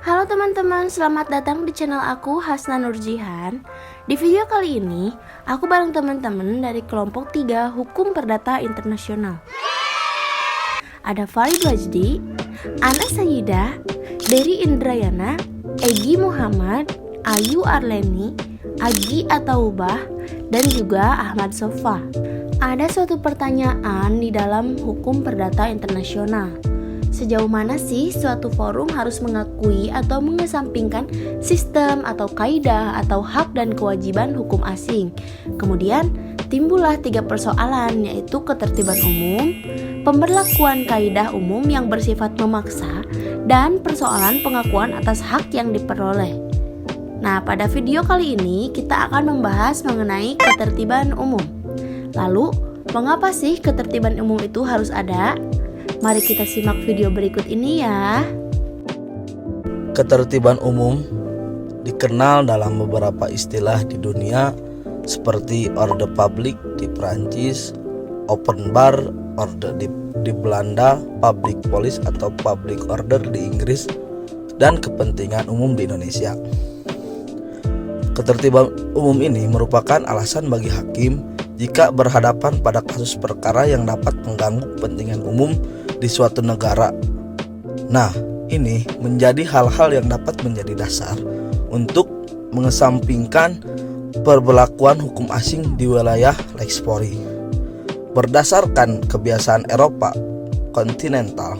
Halo teman-teman, selamat datang di channel aku Hasna Nurjihan. Di video kali ini, aku bareng teman-teman dari kelompok 3 Hukum Perdata Internasional. Ada Farid Wajdi, Ana Sayyidah, Dery Indrayana, Egy Muhammad, Ayu Arleni, Agi Ataubah, dan juga Ahmad Sofa. Ada suatu pertanyaan di dalam hukum perdata internasional. Sejauh mana sih suatu forum harus mengakui atau mengesampingkan sistem atau kaidah atau hak dan kewajiban hukum asing? Kemudian timbullah 3 persoalan, yaitu ketertiban umum, pemberlakuan kaidah umum yang bersifat memaksa, dan persoalan pengakuan atas hak yang diperoleh. Nah, pada video kali ini kita akan membahas mengenai ketertiban umum. Lalu, mengapa sih ketertiban umum itu harus ada? Mari kita simak video berikut ini ya. Ketertiban umum dikenal dalam beberapa istilah di dunia seperti ordre public di Prancis, open bar order di Belanda, public police atau public order di Inggris, dan kepentingan umum di Indonesia. Ketertiban umum ini merupakan alasan bagi hakim jika berhadapan pada kasus perkara yang dapat mengganggu kepentingan umum di suatu negara. Nah, ini menjadi hal-hal yang dapat menjadi dasar untuk mengesampingkan perberlakuan hukum asing di wilayah Lex Fori. Berdasarkan kebiasaan Eropa kontinental,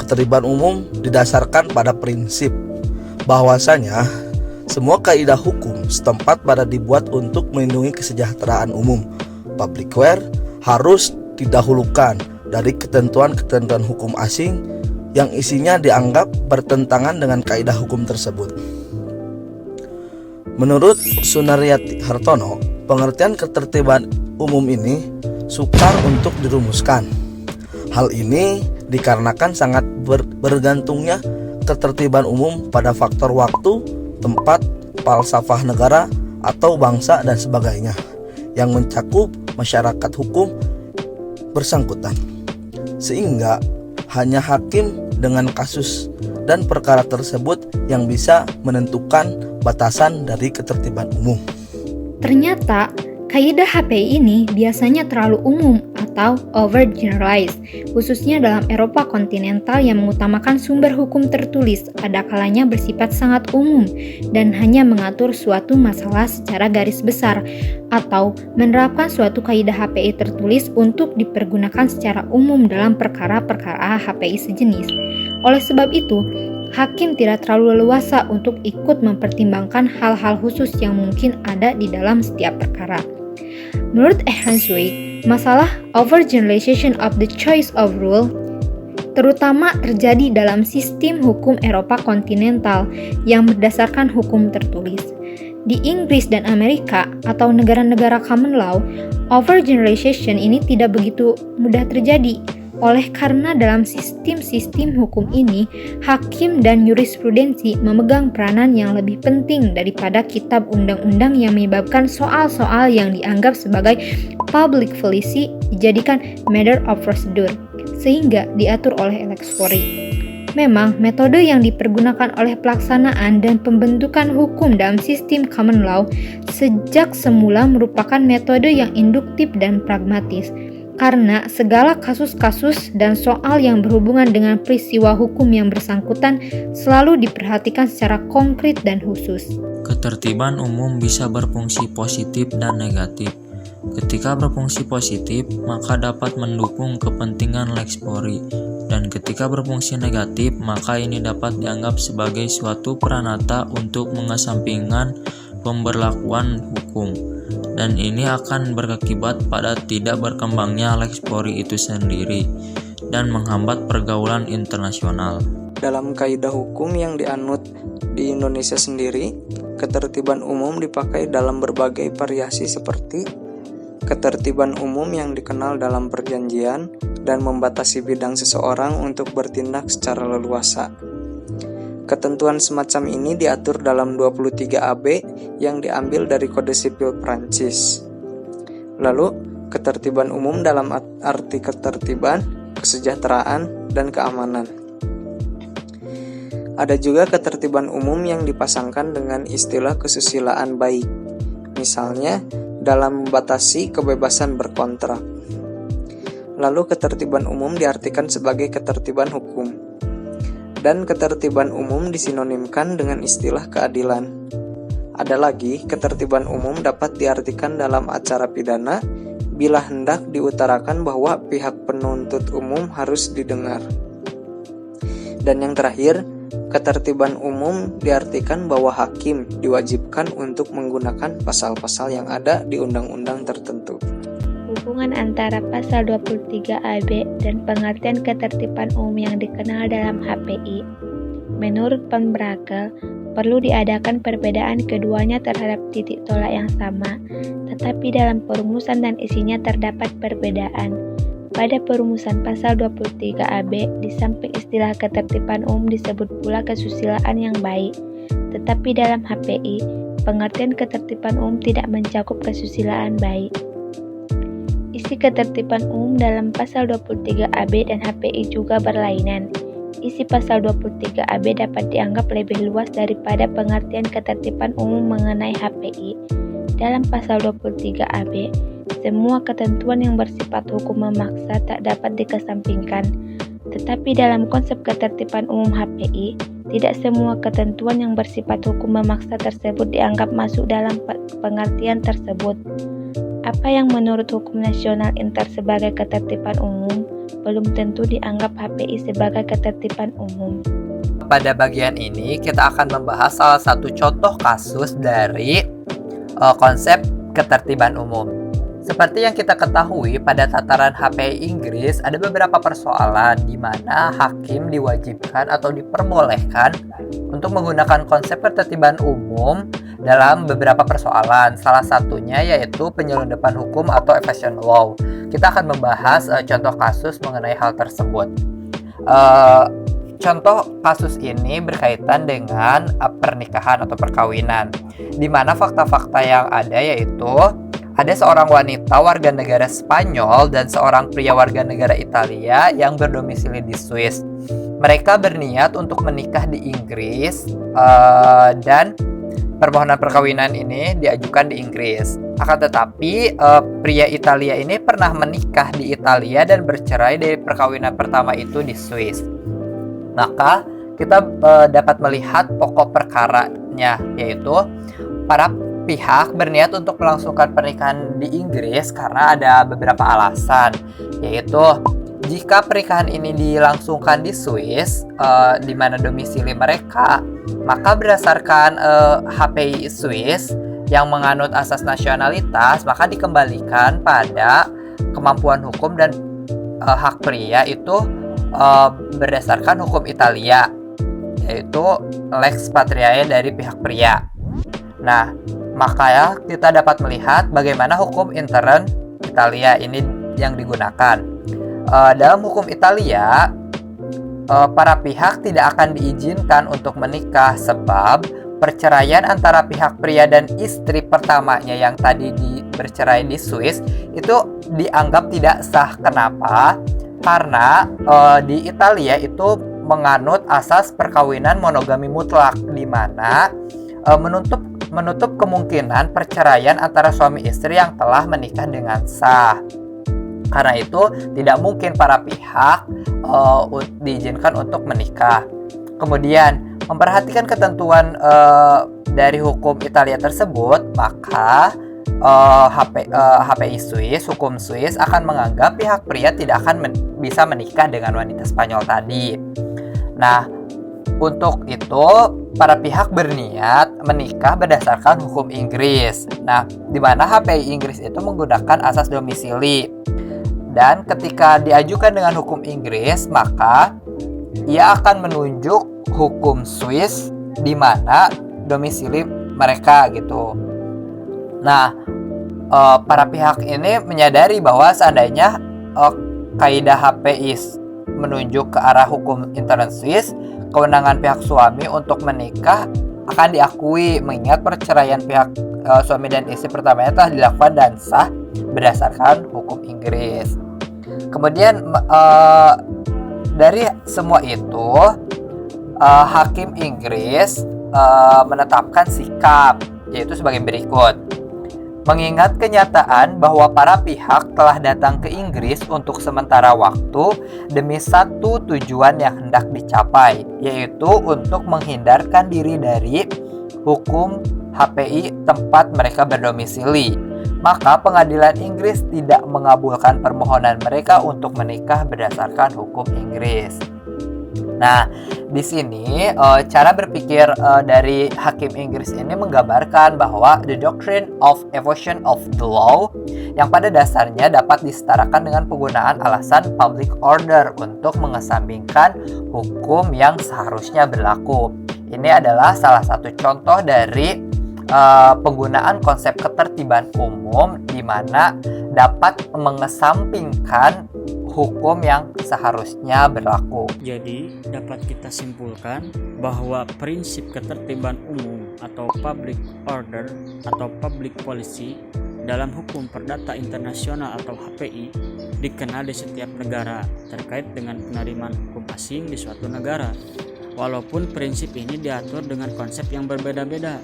ketertiban umum didasarkan pada prinsip bahwasanya semua kaidah hukum setempat pada dibuat untuk melindungi kesejahteraan umum. Public wear harus didahulukan dari ketentuan-ketentuan hukum asing yang isinya dianggap bertentangan dengan kaidah hukum tersebut. Menurut Sunaryati Hartono, pengertian ketertiban umum ini sukar untuk dirumuskan. Hal ini dikarenakan sangat bergantungnya ketertiban umum pada faktor waktu, tempat, falsafah negara atau bangsa dan sebagainya yang mencakup masyarakat hukum bersangkutan, sehingga hanya hakim dengan kasus dan perkara tersebut yang bisa menentukan batasan dari ketertiban umum. Ternyata kaidah HPI ini biasanya terlalu umum atau overgeneralized, khususnya dalam Eropa kontinental yang mengutamakan sumber hukum tertulis, ada kalanya bersifat sangat umum dan hanya mengatur suatu masalah secara garis besar, atau menerapkan suatu kaidah HPI tertulis untuk dipergunakan secara umum dalam perkara-perkara HPI sejenis. Oleh sebab itu, hakim tidak terlalu leluasa untuk ikut mempertimbangkan hal-hal khusus yang mungkin ada di dalam setiap perkara. Menurut Ehrenschweig, masalah overgeneralization of the choice of rule terutama terjadi dalam sistem hukum Eropa kontinental yang berdasarkan hukum tertulis. Di Inggris dan Amerika atau negara-negara common law, overgeneralization ini tidak begitu mudah terjadi. Oleh karena dalam sistem-sistem hukum ini, hakim dan jurisprudensi memegang peranan yang lebih penting daripada kitab undang-undang yang menyebabkan soal-soal yang dianggap sebagai public policy dijadikan matter of procedure, sehingga diatur oleh Lex Fori. Memang, metode yang dipergunakan oleh pelaksanaan dan pembentukan hukum dalam sistem common law sejak semula merupakan metode yang induktif dan pragmatis, karena segala kasus-kasus dan soal yang berhubungan dengan peristiwa hukum yang bersangkutan selalu diperhatikan secara konkret dan khusus. Ketertiban umum bisa berfungsi positif dan negatif. Ketika berfungsi positif, maka dapat mendukung kepentingan Lex Fori, dan ketika berfungsi negatif, maka ini dapat dianggap sebagai suatu peranata untuk mengesampingkan pemberlakuan hukum, dan ini akan berakibat pada tidak berkembangnya Lex Fori itu sendiri dan menghambat pergaulan internasional. Dalam kaidah hukum yang dianut di Indonesia sendiri, ketertiban umum dipakai dalam berbagai variasi seperti ketertiban umum yang dikenal dalam perjanjian dan membatasi bidang seseorang untuk bertindak secara leluasa. Ketentuan semacam ini diatur dalam 23 AB yang diambil dari Kode Sipil Prancis. Lalu, ketertiban umum dalam arti ketertiban, kesejahteraan, dan keamanan. Ada juga ketertiban umum yang dipasangkan dengan istilah kesusilaan baik, misalnya dalam membatasi kebebasan berkontrak. Lalu ketertiban umum diartikan sebagai ketertiban hukum, dan ketertiban umum disinonimkan dengan istilah keadilan. Ada lagi, ketertiban umum dapat diartikan dalam acara pidana bila hendak diutarakan bahwa pihak penuntut umum harus didengar. Dan yang terakhir, ketertiban umum diartikan bahwa hakim diwajibkan untuk menggunakan pasal-pasal yang ada di undang-undang tertentu. Hubungan antara pasal 23 AB dan pengertian ketertiban umum yang dikenal dalam HPI. Menurut Von Brakel, perlu diadakan perbedaan keduanya terhadap titik tolak yang sama, tetapi dalam perumusan dan isinya terdapat perbedaan. Pada perumusan pasal 23 AB, di samping istilah ketertiban umum disebut pula kesusilaan yang baik, tetapi dalam HPI, pengertian ketertiban umum tidak mencakup kesusilaan baik. Isi ketertiban umum dalam pasal 23 AB dan HPI juga berlainan. Isi pasal 23 AB dapat dianggap lebih luas daripada pengertian ketertiban umum mengenai HPI. Dalam pasal 23 AB, semua ketentuan yang bersifat hukum memaksa tak dapat dikesampingkan. Tetapi dalam konsep ketertiban umum HPI, tidak semua ketentuan yang bersifat hukum memaksa tersebut dianggap masuk dalam pengertian tersebut. Apa yang menurut hukum nasional inter sebagai ketertiban umum, belum tentu dianggap HPI sebagai ketertiban umum. Pada bagian ini kita akan membahas salah satu contoh kasus dari konsep ketertiban umum. Seperti yang kita ketahui, pada tataran HPI Inggris ada beberapa persoalan di mana hakim diwajibkan atau diperbolehkan untuk menggunakan konsep ketertiban umum dalam beberapa persoalan. Salah satunya yaitu penyelundupan hukum atau evasion law. Kita akan membahas contoh kasus mengenai hal tersebut. Contoh kasus ini berkaitan dengan pernikahan atau perkawinan, di mana fakta-fakta yang ada yaitu ada seorang wanita warga negara Spanyol dan seorang pria warga negara Italia yang berdomisili di Swiss. Mereka berniat untuk menikah di Inggris dan permohonan perkawinan ini diajukan di Inggris. Akan tetapi pria Italia ini pernah menikah di Italia dan bercerai dari perkawinan pertama itu di Swiss. Maka kita dapat melihat pokok perkaranya, yaitu para pihak berniat untuk melangsungkan pernikahan di Inggris karena ada beberapa alasan, yaitu jika pernikahan ini dilangsungkan di Swiss, di mana domisili mereka, maka berdasarkan HPI Swiss yang menganut asas nasionalitas, maka dikembalikan pada kemampuan hukum dan hak pria itu berdasarkan hukum Italia, yaitu lex patriae dari pihak pria. Nah, maka kita dapat melihat bagaimana hukum intern Italia ini yang digunakan. Dalam hukum Italia, para pihak tidak akan diizinkan untuk menikah sebab perceraian antara pihak pria dan istri pertamanya yang tadi bercerai di Swiss itu dianggap tidak sah. Kenapa? Karena di Italia itu menganut asas perkawinan monogami mutlak, di mana menutup kemungkinan perceraian antara suami istri yang telah menikah dengan sah. Karena itu tidak mungkin para pihak diizinkan untuk menikah. Kemudian memperhatikan ketentuan dari hukum Italia tersebut, maka HPI Swiss, hukum Swiss akan menganggap pihak pria tidak akan bisa menikah dengan wanita Spanyol tadi. Nah, untuk itu para pihak berniat menikah berdasarkan hukum Inggris. Nah, di mana HPI Inggris itu menggunakan asas domisili. Dan ketika diajukan dengan hukum Inggris, maka ia akan menunjuk hukum Swiss di mana domisili mereka gitu. Nah, para pihak ini menyadari bahwa seandainya kaidah HPI menunjuk ke arah hukum intern Swiss, kewenangan pihak suami untuk menikah akan diakui, mengingat perceraian pihak suami dan istri pertamanya telah dilakukan dan sah berdasarkan hukum Inggris. Kemudian dari semua itu, Hakim Inggris menetapkan sikap, yaitu sebagai berikut. Mengingat kenyataan bahwa para pihak telah datang ke Inggris untuk sementara waktu demi satu tujuan yang hendak dicapai, yaitu untuk menghindarkan diri dari hukum HPI tempat mereka berdomisili, maka pengadilan Inggris tidak mengabulkan permohonan mereka untuk menikah berdasarkan hukum Inggris. Nah, di sini cara berpikir dari hakim Inggris ini menggambarkan bahwa the doctrine of evasion of the law yang pada dasarnya dapat disetarakan dengan penggunaan alasan public order untuk mengesampingkan hukum yang seharusnya berlaku. Ini adalah salah satu contoh dari penggunaan konsep ketertiban umum di mana dapat mengesampingkan hukum yang seharusnya berlaku. Jadi, dapat kita simpulkan bahwa prinsip ketertiban umum atau public order atau public policy dalam hukum perdata internasional atau HPI dikenal di setiap negara terkait dengan penerimaan hukum asing di suatu negara. Walaupun prinsip ini diatur dengan konsep yang berbeda-beda.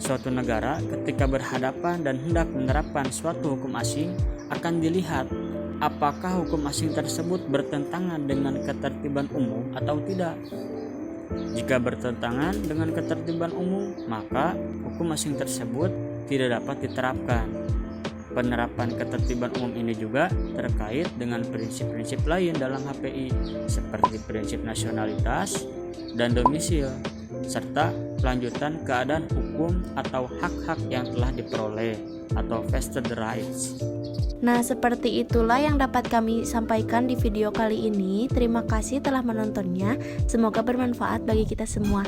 Suatu negara ketika berhadapan dan hendak menerapkan suatu hukum asing akan dilihat apakah hukum asing tersebut bertentangan dengan ketertiban umum atau tidak. Jika bertentangan dengan ketertiban umum, maka hukum asing tersebut tidak dapat diterapkan. Penerapan ketertiban umum ini juga terkait dengan prinsip-prinsip lain dalam HPI seperti prinsip nasionalitas dan domisil, serta kelanjutan keadaan hukum atau hak-hak yang telah diperoleh atau vested rights. Nah, seperti itulah yang dapat kami sampaikan di video kali ini. Terima kasih telah menontonnya. Semoga bermanfaat bagi kita semua.